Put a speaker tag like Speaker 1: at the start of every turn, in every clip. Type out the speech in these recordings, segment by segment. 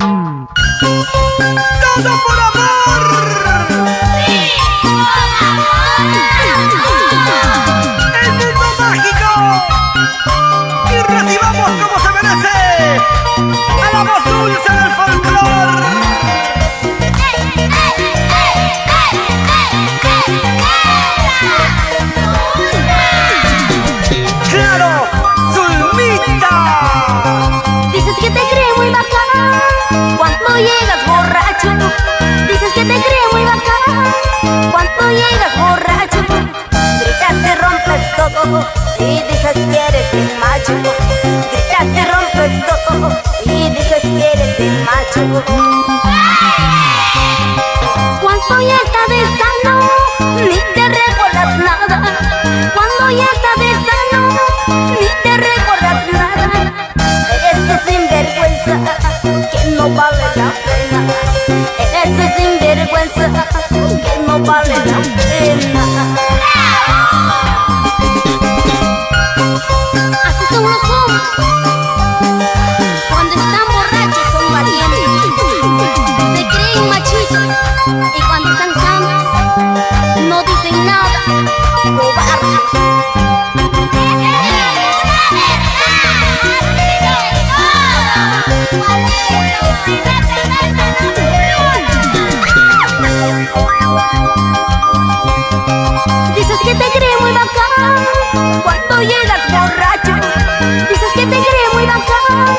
Speaker 1: ¡Todo por amor!
Speaker 2: ¡Sí, por amor!
Speaker 1: ¡El mundo mágico! ¡Y recibamos como se merece a la voz dulce del folclore! ¡Claro! ¡Zulmita!
Speaker 2: Dices que te creo muy bacán cuando llegas borracho. Dices que te creo muy bacán cuando llegas borracho. Gritas y rompes todo y dices que eres el macho. Gritas y rompes todo y dices que eres el macho. Cuando ya está de sano, ni te recuerdas nada. Cuando ya está de sano, ni te recuerdas nada. Eres un sinvergüenza que no vale la pena. Eres un sinvergüenza que no vale la pena. Así son los hombres. Cuando están borrachos son valientes. Se creen machitos. Y cuando están sanos no dicen nada. Cobardes. Dices que te crees muy bacán cuando llegas borracho. Dices que te crees muy bacán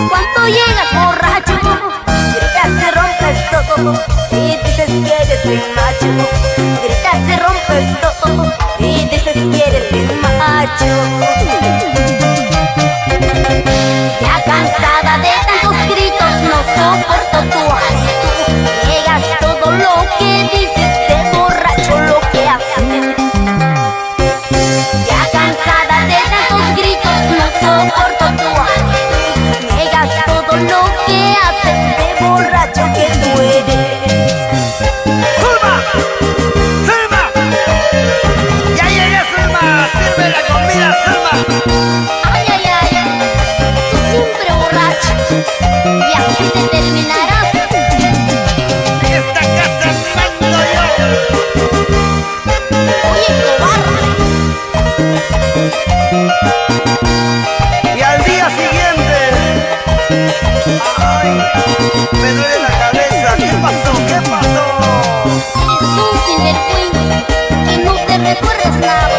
Speaker 2: cuando llegas borracho. Gritas y rompes todo y dices que eres el macho. Gritas y rompes todo y dices que eres el macho. Ya cansada de tantos gritos, no soporto tu actitud. Niegas todo lo que dices, de borracho lo que haces. Ya cansada de tantos gritos, no soporto tu actitud. Niegas todo lo que haces, de borracho que tú eres.
Speaker 1: ¡Zulma! ¡Zulma! ¡Ya llegué, Zulma! ¡Sirve la comida, Zulma!
Speaker 2: Ay, ay, ay, tú siempre borracho, y así te terminarás.
Speaker 1: ¡En esta casa mando yo!
Speaker 2: Oye, cobarde.
Speaker 1: Y al día siguiente, ¡ay! Me duele la cabeza. ¿Qué pasó? ¿Qué pasó?
Speaker 2: Eres un sinvergüenza que no te recuerdas nada.